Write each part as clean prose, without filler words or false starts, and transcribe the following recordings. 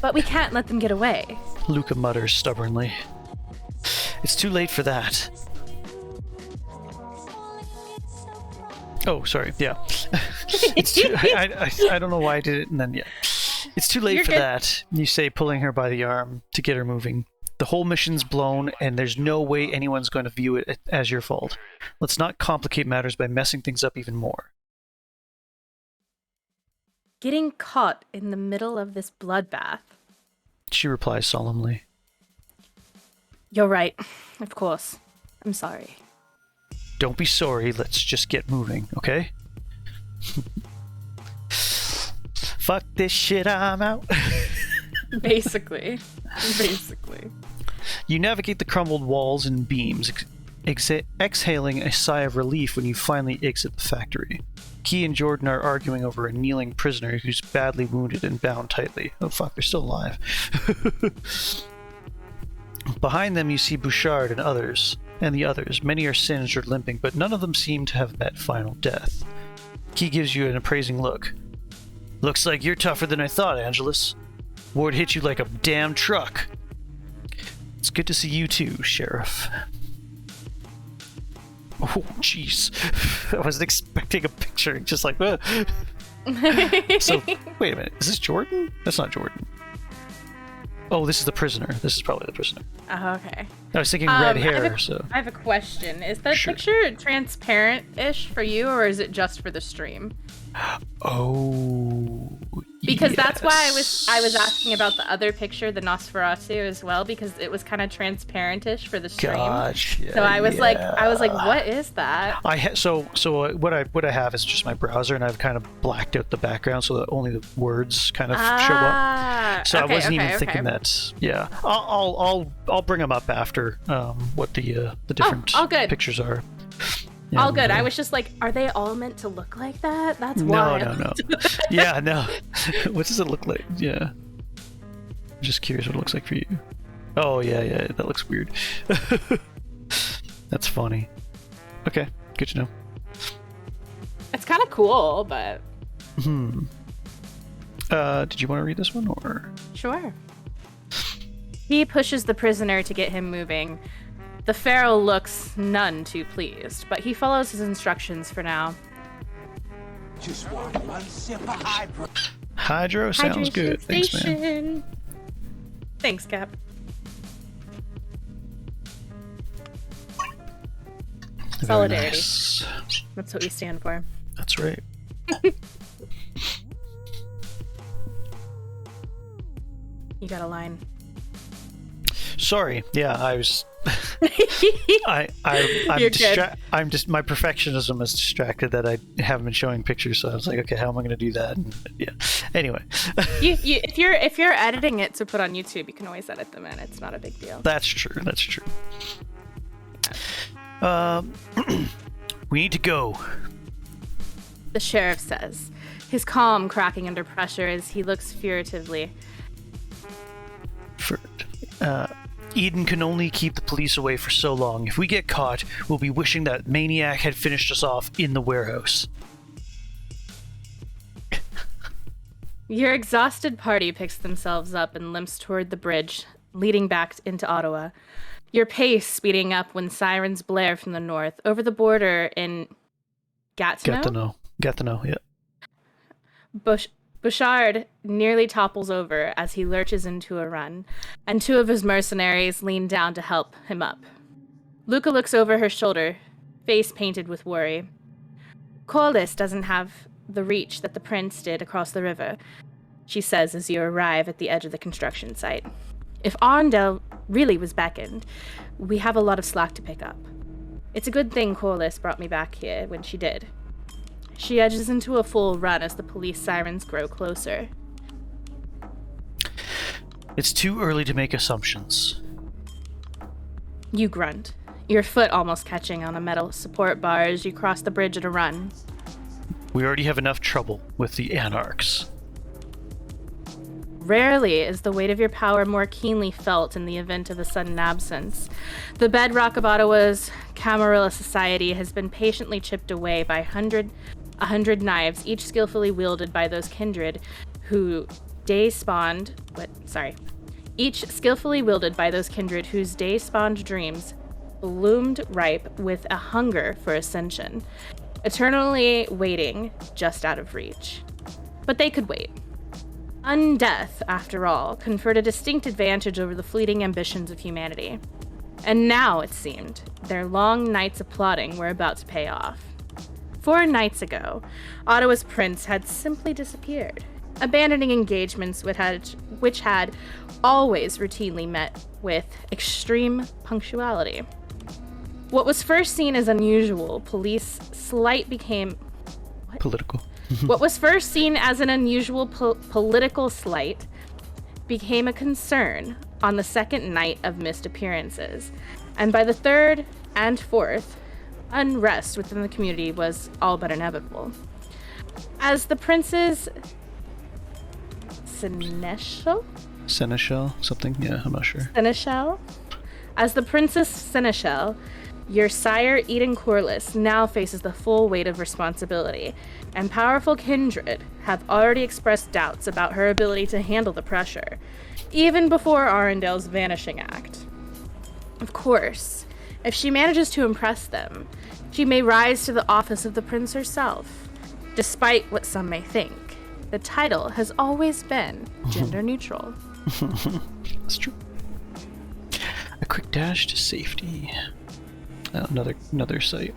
But we can't let them get away. Luca mutters stubbornly. It's too late for that. Oh, sorry. Yeah. I don't know why I did it, and then, yeah. It's too late for that, you say, pulling her by the arm to get her moving. The whole mission's blown, and there's no way anyone's going to view it as your fault. Let's not complicate matters by messing things up even more. Getting caught in the middle of this bloodbath. She replies solemnly. You're right. Of course. I'm sorry. Don't be sorry. Let's just get moving, okay? Fuck this shit, I'm out. Basically. You navigate the crumbled walls and beams, exhaling a sigh of relief when you finally exit the factory. Key and Jordan are arguing over a kneeling prisoner who's badly wounded and bound tightly. Oh fuck, they're still alive. Behind them you see Bouchard and the others. Many are singed or limping, but none of them seem to have met final death. Key gives you an appraising look. Looks like you're tougher than I thought, Angelus. Ward hit you like a damn truck. It's good to see you too, Sheriff. Oh, jeez. I wasn't expecting a picture. Just like, So, wait a minute. Is this Jordan? That's not Jordan. Oh, this is the prisoner. This is probably the prisoner. Oh, okay. I was thinking red hair, I have a question. Is the picture transparent-ish for you, or is it just for the stream? Oh, because yes. That's why I was asking about the other picture, the Nosferatu, as well, because it was kind of transparent-ish for the stream. Gosh, yeah, so I was like, what is that? So what I have is just my browser, and I've kind of blacked out the background so that only the words kind of show up. So I wasn't even thinking that. Yeah, I'll bring them up after what the different pictures are. Yeah, all good. I was just like, are they all meant to look like that? That's wild. No. Yeah, no. What does it look like? Yeah. I'm just curious what it looks like for you. Oh, yeah. That looks weird. That's funny. Okay, good to know. It's kind of cool, but... Did you want to read this one, or...? Sure. He pushes the prisoner to get him moving. The Pharaoh looks none too pleased, but he follows his instructions for now. Just want one sip of hydro. Hydro sounds good. Thanks, man. Thanks, Cap. Very Solidarity. Nice. That's what we stand for. That's right. You got a line. Sorry. Yeah, I was... I'm just my perfectionism is distracted that I haven't been showing pictures, so I was like, okay, how am I going to do that? And, yeah. Anyway, if you're editing it to put on YouTube, you can always edit them in. It's not a big deal. That's true. We need to go. The sheriff says, his calm cracking under pressure as he looks furtively. Eden can only keep the police away for so long. If we get caught, we'll be wishing that maniac had finished us off in the warehouse. Your exhausted party picks themselves up and limps toward the bridge, leading back into Ottawa. Your pace speeding up when sirens blare from the north, over the border in Gatineau, yeah. Bouchard nearly topples over as he lurches into a run, and two of his mercenaries lean down to help him up. Luca looks over her shoulder, face painted with worry. Corliss doesn't have the reach that the prince did across the river, she says as you arrive at the edge of the construction site. If Arndel really was beckoned, we have a lot of slack to pick up. It's a good thing Corliss brought me back here when she did. She edges into a full run as the police sirens grow closer. It's too early to make assumptions. You grunt, your foot almost catching on a metal support bar as you cross the bridge at a run. We already have enough trouble with the Anarchs. Rarely is the weight of your power more keenly felt in the event of a sudden absence. The bedrock of Ottawa's Camarilla society has been patiently chipped away by a hundred knives, each skillfully wielded by those kindred who each skillfully wielded by those kindred whose day-spawned dreams bloomed ripe with a hunger for ascension, eternally waiting just out of reach. But they could wait. Undeath, after all, conferred a distinct advantage over the fleeting ambitions of humanity. And now, it seemed, their long nights of plotting were about to pay off. 4 nights ago, Ottawa's prince had simply disappeared, abandoning engagements which had always routinely met with extreme punctuality. What was first seen as unusual Political. What was first seen as an unusual political slight became a concern on the second night of missed appearances, and by the third and fourth, unrest within the community was all but inevitable. As the prince's seneschal, something? Yeah, I'm not sure. As the princess seneschal, your sire, Eden Corliss, now faces the full weight of responsibility, and powerful kindred have already expressed doubts about her ability to handle the pressure, even before Arundel's vanishing act. Of course, if she manages to impress them, she may rise to the office of the prince herself. Despite what some may think, the title has always been gender neutral. That's true. A quick dash to safety. Another site.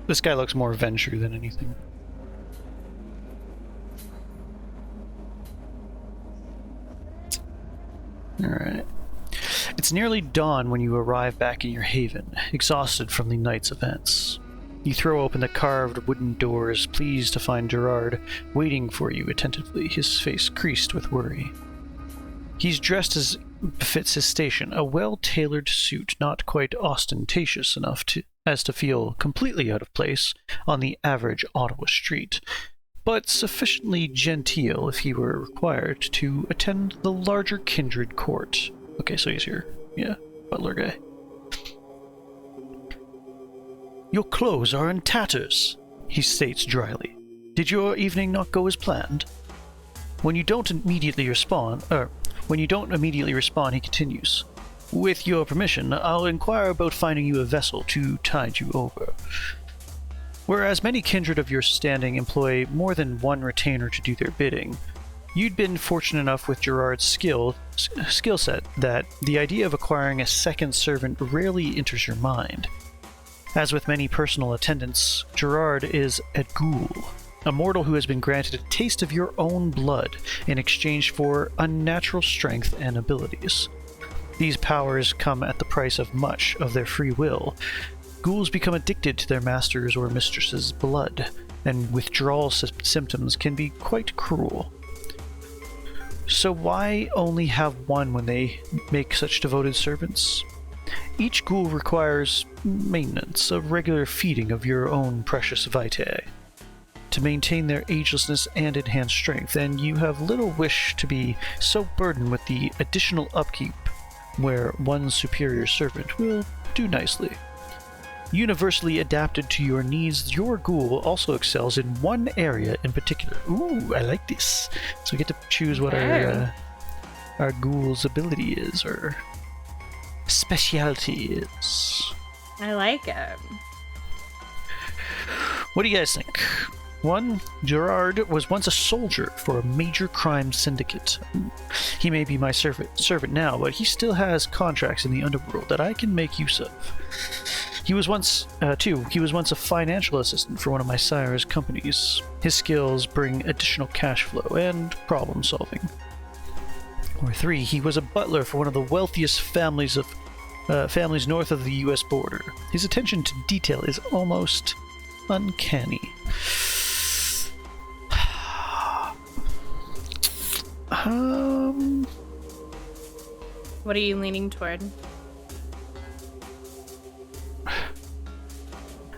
This guy looks more venture than anything. Alright. It's nearly dawn when you arrive back in your haven, exhausted from the night's events. You throw open the carved wooden doors, pleased to find Gerard waiting for you attentively, his face creased with worry. He's dressed as befits his station, a well-tailored suit not quite ostentatious enough as to feel completely out of place on the average Ottawa street, but sufficiently genteel if he were required to attend the larger kindred court. Okay, so he's here. Yeah, butler guy. Your clothes are in tatters, he states dryly. Did your evening not go as planned? When you don't immediately respond, he continues. With your permission, I'll inquire about finding you a vessel to tide you over. Whereas many kindred of your standing employ more than one retainer to do their bidding, you'd been fortunate enough with Gerard's skill set that the idea of acquiring a second servant rarely enters your mind. As with many personal attendants, Gerard is a ghoul, a mortal who has been granted a taste of your own blood in exchange for unnatural strength and abilities. These powers come at the price of much of their free will. Ghouls become addicted to their master's or mistress's blood, and withdrawal symptoms can be quite cruel. So why only have one when they make such devoted servants? Each ghoul requires maintenance, a regular feeding of your own precious vitae, to maintain their agelessness and enhance strength, and you have little wish to be so burdened with the additional upkeep where one superior servant will do nicely. Universally adapted to your needs, your ghoul also excels in one area in particular. Ooh, I like this. So we get to choose what our ghoul's ability is, or specialty is. I like it. What do you guys think? 1. Gerard was once a soldier for a major crime syndicate. He may be my servant now, but he still has contracts in the underworld that I can make use of. He was once, 2. He was once a financial assistant for one of my sire's companies. His skills bring additional cash flow and problem solving. Or 3. He was a butler for one of the wealthiest families north of the U.S. border. His attention to detail is almost uncanny. What are you leaning toward?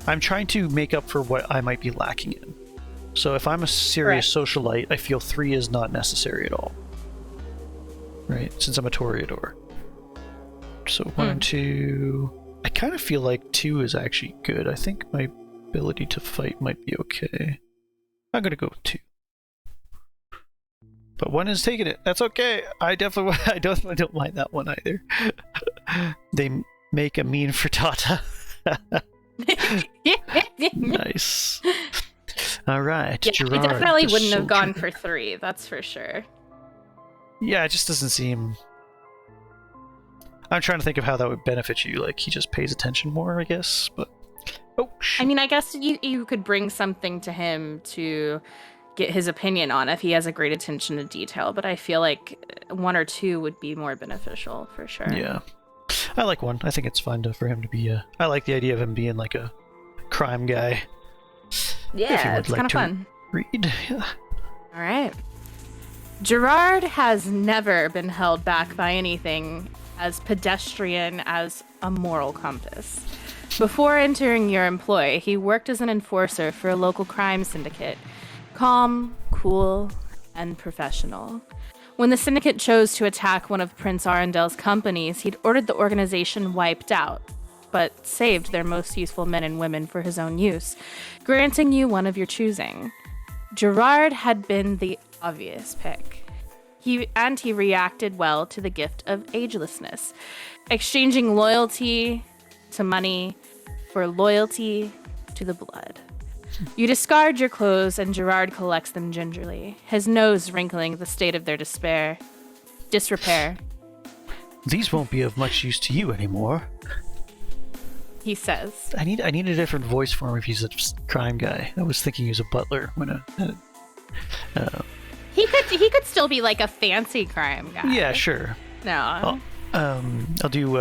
I'm trying to make up for what I might be lacking in. So if I'm a serious socialite, I feel 3 is not necessary at all. Right? Since I'm a Toreador. So 1 and 2... I kind of feel like 2 is actually good. I think my ability to fight might be okay. I'm gonna go with 2. But one is taking it. That's okay. I definitely don't mind that one either. They make a mean frittata. Nice. All right, Yeah, Gerard. I definitely the wouldn't have gone soldier. for 3, that's for sure. Yeah, it just doesn't seem... I'm trying to think of how that would benefit you. Like, he just pays attention more, I guess, but... Oh, shit. I mean, I guess you could bring something to him to get his opinion on if he has a great attention to detail, but I feel like 1 or 2 would be more beneficial, for sure. Yeah. I like 1. I think it's fun for him to be I like the idea of him being like a crime guy. Yeah, it's kind of fun. Read. Yeah. All right. Gerard has never been held back by anything as pedestrian as a moral compass. Before entering your employ, he worked as an enforcer for a local crime syndicate. Calm, cool, and professional. When the syndicate chose to attack one of Prince Arendel's companies, he'd ordered the organization wiped out, but saved their most useful men and women for his own use, granting you one of your choosing. Gerard had been the obvious pick. He reacted well to the gift of agelessness, exchanging loyalty to money for loyalty to the blood. You discard your clothes and Gerard collects them gingerly, his nose wrinkling at the state of their disrepair. These won't be of much use to you anymore. He says. I need a different voice for him if he's a crime guy. I was thinking he was a butler when He could still be like a fancy crime guy. Yeah, sure. No. I'll do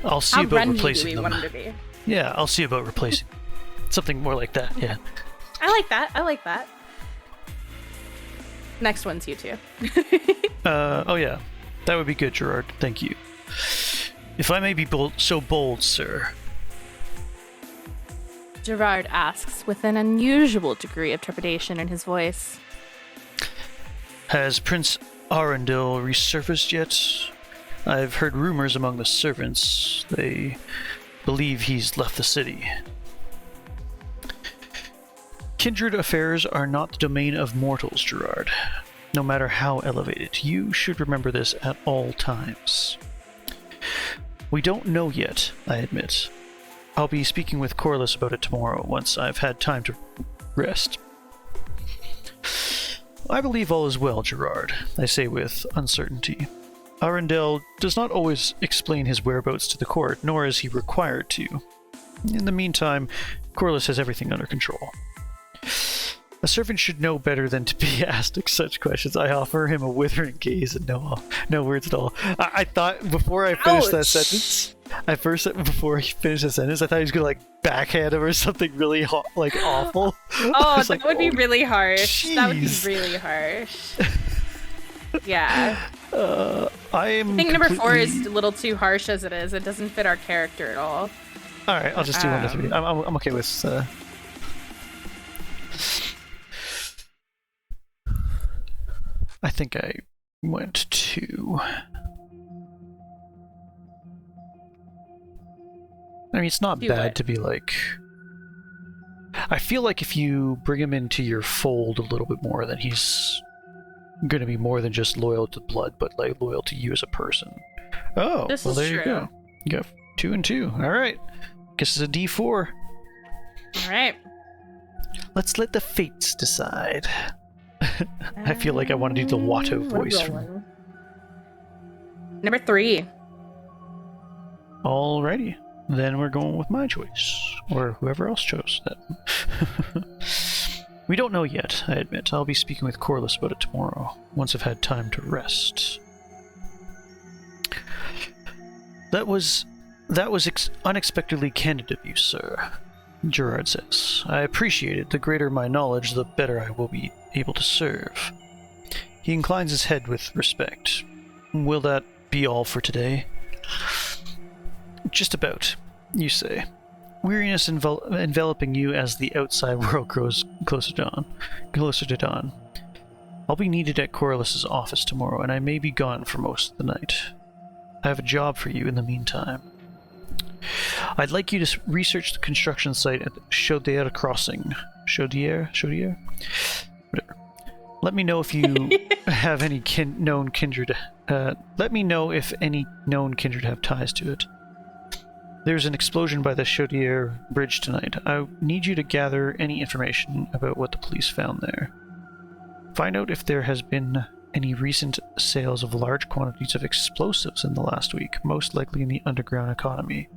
I'll see How about grungy replacing do we them. want him to be? Yeah, I'll see about replacing. Something more like that, yeah. I like that. Next one's you two. Oh yeah. That would be good, Gerard. Thank you. If I may be so bold, sir. Gerard asks with an unusual degree of trepidation in his voice. Has Prince Arundel resurfaced yet? I've heard rumors among the servants. They believe he's left the city. Kindred affairs are not the domain of mortals, Gerard. No matter how elevated, you should remember this at all times. We don't know yet, I admit. I'll be speaking with Corliss about it tomorrow, once I've had time to rest. I believe all is well, Gerard, I say with uncertainty. Arundel does not always explain his whereabouts to the court, nor is he required to. In the meantime, Corliss has everything under control. A servant should know better than to be asked such questions. I offer him a withering gaze and no words at all. I thought before I finished that sentence, before he finished the sentence, I thought he was gonna backhand him or something really awful. Oh, that would be oh, really harsh. Jeez. That would be really harsh. Yeah. I think number 4 is a little too harsh as it is. It doesn't fit our character at all. All right, I'll just do 1 to 3. I'm okay with. I think I went 2. I mean, it's not bad to be I feel like if you bring him into your fold a little bit more, then he's going to be more than just loyal to blood, but loyal to you as a person. Oh, this well, is there true. you go. You got 2 and 2. All right. Guess it's a D4. All right. Let's let the fates decide. I feel like I want to do the Watto voice. Number 3. Alrighty. Then we're going with my choice. Or whoever else chose that. We don't know yet, I admit. I'll be speaking with Corliss about it tomorrow, once I've had time to rest. That was unexpectedly candid of you, sir, Gerard says. I appreciate it. The greater my knowledge, the better I will be able to serve. He inclines his head with respect. Will that be all for today? Just about, you say. Weariness enveloping you as the outside world grows closer to dawn. I'll be needed at Corliss's office tomorrow, and I may be gone for most of the night. I have a job for you in the meantime. I'd like you to research the construction site at the Chaudière crossing. Chaudière? Whatever. Let me know if you have any known kindred. Let me know if any known kindred have ties to it. There's an explosion by the Chaudière Bridge tonight. I need you to gather any information about what the police found there. Find out if there has been any recent sales of large quantities of explosives in the last week, most likely in the underground economy.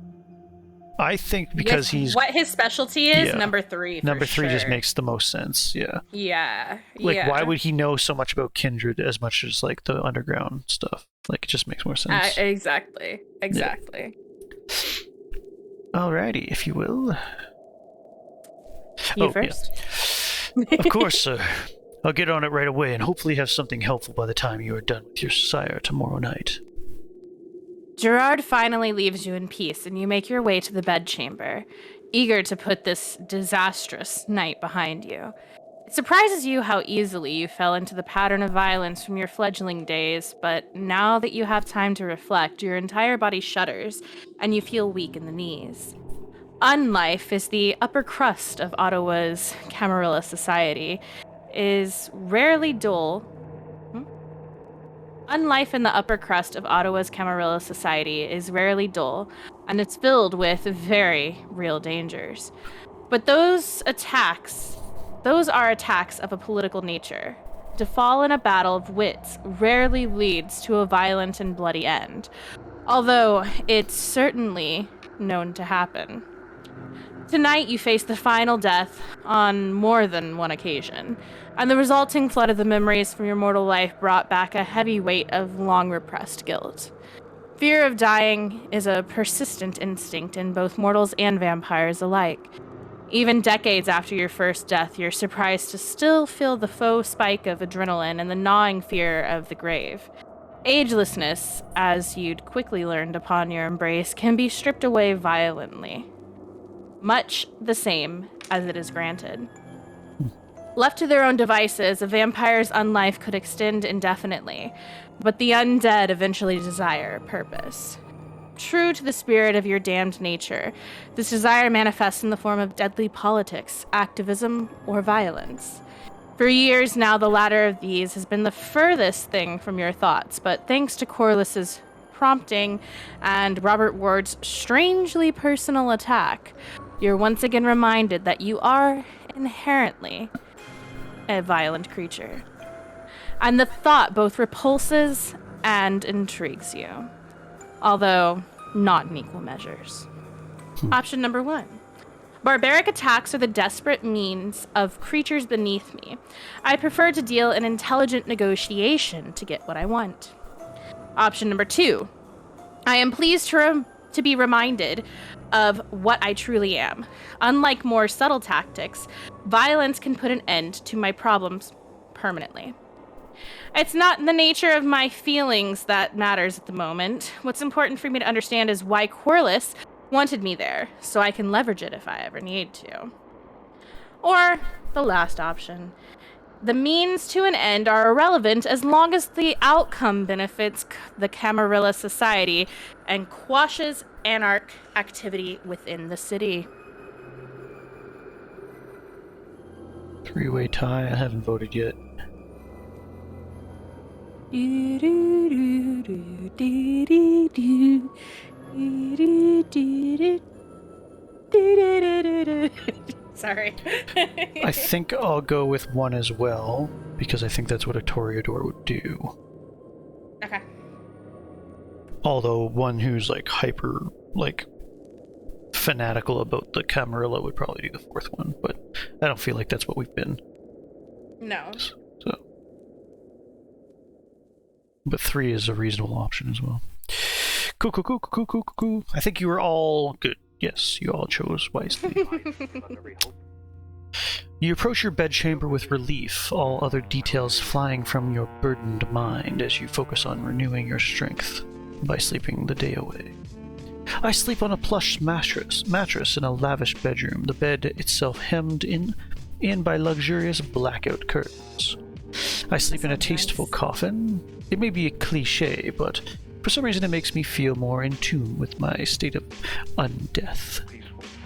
I think because he's... What his specialty is, number 3 for Number 3 sure. just makes the most sense, yeah. Yeah, Like, why would he know so much about kindred as much as, like, the underground stuff? Like, it just makes more sense. Exactly. Yeah. Alrighty, if you will. You first? Yeah. Of course, sir. I'll get on it right away and hopefully have something helpful by the time you are done with your sire tomorrow night. Gerard finally leaves you in peace, and you make your way to the bedchamber, eager to put this disastrous night behind you. It surprises you how easily you fell into the pattern of violence from your fledgling days, but now that you have time to reflect, your entire body shudders, and you feel weak in the knees. Unlife is the upper crust of Ottawa's Camarilla society, is rarely dull. Unlife in the upper crust of Ottawa's Camarilla society is rarely dull, and it's filled with very real dangers. But those are attacks of a political nature. To fall in a battle of wits rarely leads to a violent and bloody end, although it's certainly known to happen. Tonight you face the final death on more than one occasion, and the resulting flood of the memories from your mortal life brought back a heavy weight of long-repressed guilt. Fear of dying is a persistent instinct in both mortals and vampires alike. Even decades after your first death, you're surprised to still feel the faux spike of adrenaline and the gnawing fear of the grave. Agelessness, as you'd quickly learned upon your embrace, can be stripped away violently. Much the same as it is granted. Left to their own devices, a vampire's unlife could extend indefinitely, but the undead eventually desire purpose. True to the spirit of your damned nature, this desire manifests in the form of deadly politics, activism, or violence. For years now, the latter of these has been the furthest thing from your thoughts, but thanks to Corliss's prompting and Robert Ward's strangely personal attack, you're once again reminded that you are inherently a violent creature. And the thought both repulses and intrigues you, although not in equal measures. Option number 1. Barbaric attacks are the desperate means of creatures beneath me. I prefer to deal in intelligent negotiation to get what I want. Option number 2. I am pleased to be reminded of what I truly am. Unlike more subtle tactics, violence can put an end to my problems permanently. It's not the nature of my feelings that matters at the moment. What's important for me to understand is why Corliss wanted me there, so I can leverage it if I ever need to. Or the last option. The means to an end are irrelevant as long as the outcome benefits the Camarilla society and quashes anarch activity within the city. 3-way tie. I haven't voted yet. Sorry. I think I'll go with 1 as well, because I think that's what a Toreador would do. Okay. Although one who's like hyper, like, fanatical about the Camarilla would probably do the 4th one, but I don't feel like that's what we've been. No. So. But 3 is a reasonable option as well. Cool. I think you were all good. Yes, you all chose wisely. You approach your bedchamber with relief, all other details flying from your burdened mind as you focus on renewing your strength by sleeping the day away. I sleep on a plush mattress in a lavish bedroom, the bed itself hemmed in by luxurious blackout curtains. I sleep in a tasteful coffin. It may be a cliché, but for some reason it makes me feel more in tune with my state of undeath.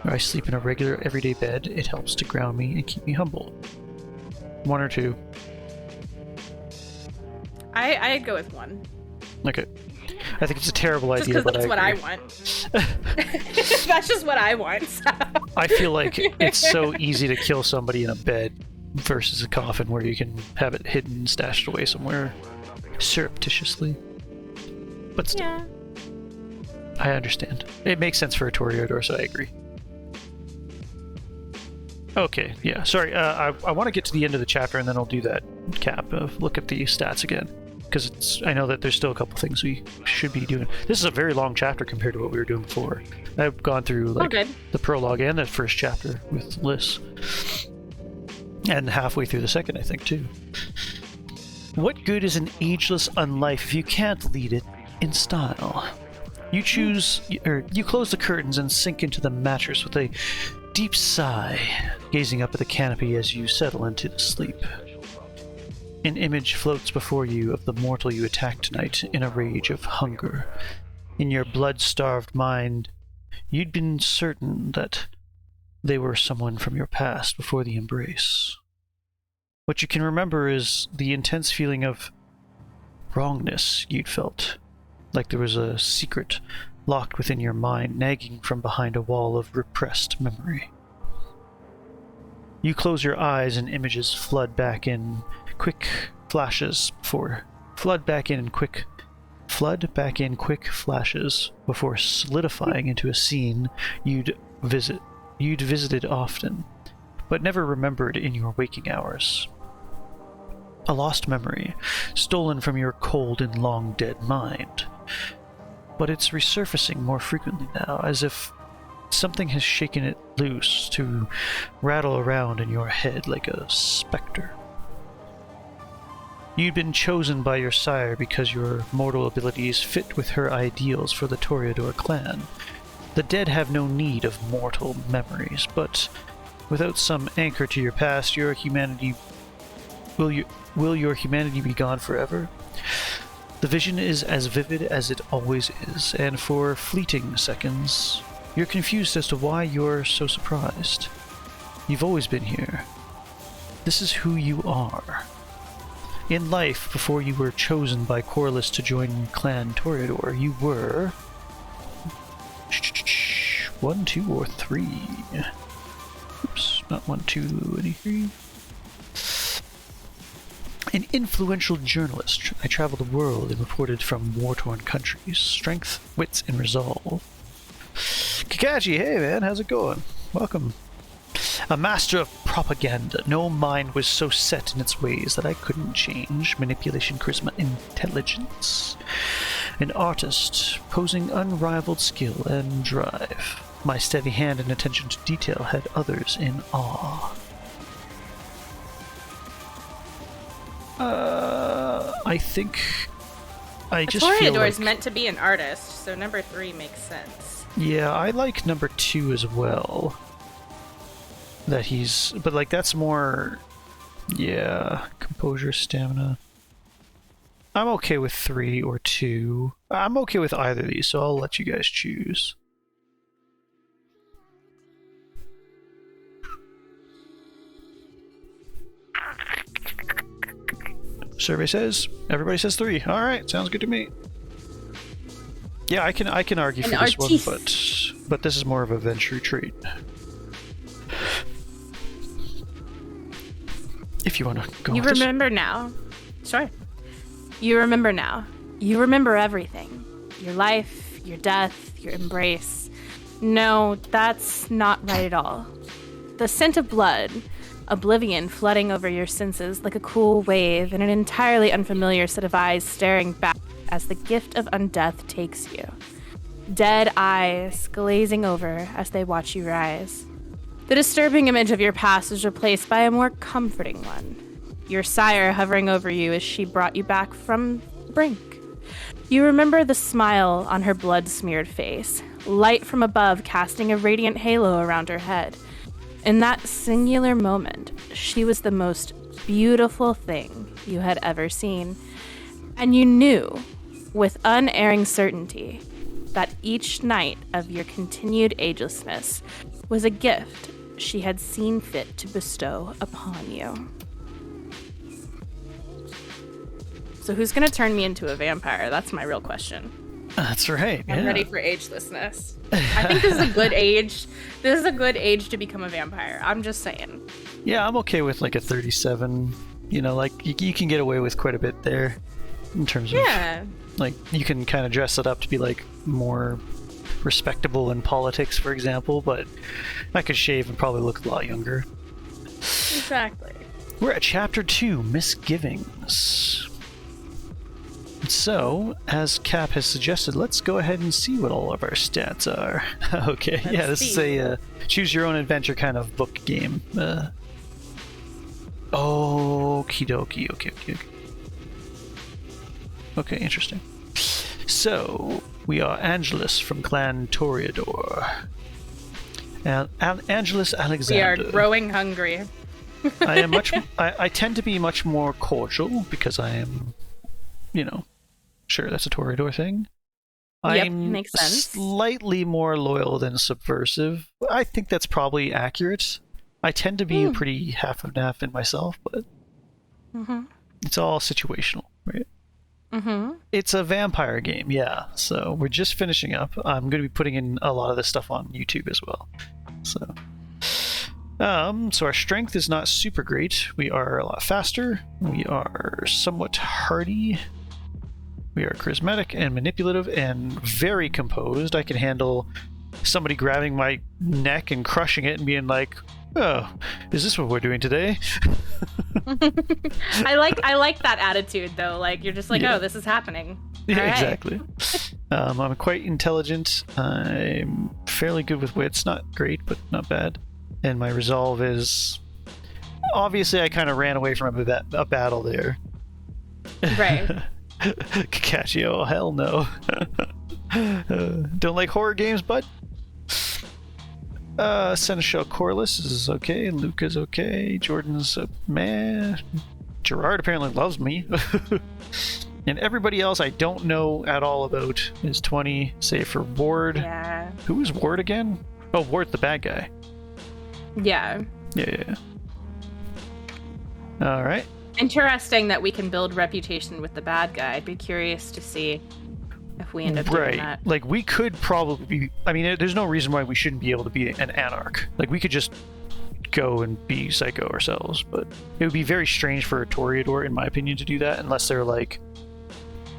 Where I sleep in a regular, everyday bed, it helps to ground me and keep me humble. 1 or 2. I'd go with 1. Okay. I think it's a terrible Just idea, because but that's I what agree. I want. That's just what I want. So. I feel like it's so easy to kill somebody in a bed versus a coffin where you can have it hidden, stashed away somewhere surreptitiously. But still, Yeah. I understand. It makes sense for a Toreador, so I agree. Okay, yeah. Sorry, I want to get to the end of the chapter and then I'll do that cap. Look at the stats again. Because I know that there's still a couple things we should be doing. This is a very long chapter compared to what we were doing before. I've gone through the prologue and the first chapter with Liz. And halfway through the second, I think, too. What good is an ageless unlife if you can't lead it in style? You close the curtains and sink into the mattress with a deep sigh, gazing up at the canopy as you settle into sleep. An image floats before you of the mortal you attacked tonight in a rage of hunger. In your blood-starved mind, you'd been certain that they were someone from your past before the embrace. What you can remember is the intense feeling of wrongness you'd felt, like there was a secret locked within your mind, nagging from behind a wall of repressed memory. You close your eyes and images flood back in quick flashes before solidifying into a scene you'd visited often, but never remembered in your waking hours. A lost memory, stolen from your cold and long dead mind. But it's resurfacing more frequently now, as if something has shaken it loose to rattle around in your head like a specter. You'd been chosen by your sire because your mortal abilities fit with her ideals for the Toreador clan. The dead have no need of mortal memories, but without some anchor to your past, your humanity will your humanity be gone forever? The vision is as vivid as it always is, and for fleeting seconds, you're confused as to why you're so surprised. You've always been here. This is who you are. In life, before you were chosen by Corliss to join Clan Toreador, you were 1, 2, or 3. Oops, not 1, 2, any 3. An influential journalist. I traveled the world and reported from war-torn countries. Strength, wits, and resolve. Kakashi, hey man, how's it going? Welcome. A master of propaganda. No mind was so set in its ways that I couldn't change. Manipulation, charisma, intelligence. An artist, posing unrivaled skill and drive. My steady hand and attention to detail had others in awe. I think I just feel Toreador like... is meant to be an artist, so number 3 makes sense. Yeah, I like number 2 as well. That he's... But, like, that's more... Yeah, composure, stamina. I'm okay with 3 or 2. I'm okay with either of these, so I'll let you guys choose. Survey says everybody says 3. All right, sounds good to me. Yeah, I can argue for this one, but this is more of a venture trait. If you want to go. You remember now. Sure. You remember now. You remember everything. Your life, your death, your embrace. No, that's not right at all. The scent of blood, oblivion flooding over your senses like a cool wave, and an entirely unfamiliar set of eyes staring back as the gift of undeath takes you. Dead eyes glazing over as they watch you rise. The disturbing image of your past is replaced by a more comforting one. Your sire hovering over you as she brought you back from the brink. You remember the smile on her blood-smeared face, light from above casting a radiant halo around her head. In that singular moment, she was the most beautiful thing you had ever seen. And you knew, with unerring certainty, that each night of your continued agelessness was a gift she had seen fit to bestow upon you. So who's gonna turn me into a vampire? That's my real question. That's right. I'm ready for agelessness. I think this is a good age. This is a good age to become a vampire. I'm just saying. Yeah, I'm okay with like a 37. You know, like you can get away with quite a bit there in terms of like you can kind of dress it up to be like more respectable in politics, for example. But I could shave and probably look a lot younger. Exactly. We're at chapter 2, Misgivings. So, as Cap has suggested, let's go ahead and see what all of our stats are. Okay, this is a choose your own adventure kind of book game. Okie dokie, okay. Okay, interesting. So, we are Angelus from Clan Toreador. Angelus Alexander. We are growing hungry. I tend to be much more cordial because I am, sure, that's a Toreador thing. I'm makes sense. Slightly more loyal than subversive. I think that's probably accurate. I tend to be pretty half and half in myself, but it's all situational, right? It's a vampire game, yeah. So we're just finishing up. I'm going to be putting in a lot of this stuff on YouTube as well. So our strength is not super great. We are a lot faster. We are somewhat hardy. We are charismatic and manipulative and very composed. I can handle somebody grabbing my neck and crushing it and being like, "Oh, is this what we're doing today?" I like that attitude though. Like you're just like, "Oh, this is happening." Yeah, right. Exactly. I'm quite intelligent. I'm fairly good with wits. Not great, but not bad. And my resolve is obviously I kind of ran away from a battle there. Right. Kakashi, hell no. Don't like horror games, bud. Seneschal Corliss is okay. Luca's okay. Jordan's a man. Gerard apparently loves me. And everybody else I don't know at all about is 20, save for Ward. Yeah. Who is Ward again? Oh, Ward's the bad guy. Yeah. Yeah. Alright. Interesting that we can build reputation with the bad guy. I'd be curious to see if we end up doing that. Like, we could probably be... I mean, there's no reason why we shouldn't be able to be an anarch. Like, we could just go and be psycho ourselves, but it would be very strange for a Toreador, in my opinion, to do that, unless they're, like,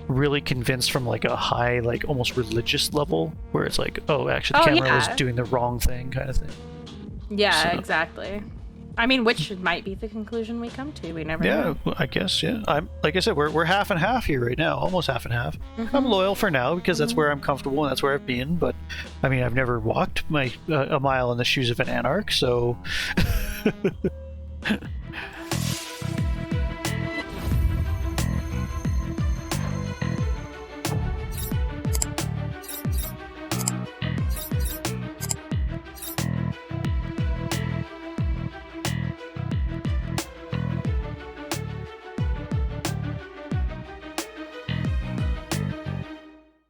really convinced from, like, a high, like, almost religious level, where it's like, oh, actually, the camera was doing the wrong thing, kind of thing. Yeah, exactly. I mean, which might be the conclusion we come to. We never know. Yeah, I guess, yeah. I'm like I said, we're half and half here right now, almost half and half. I'm loyal for now because that's where I'm comfortable and that's where I've been, but I mean, I've never walked a mile in the shoes of an anarch, so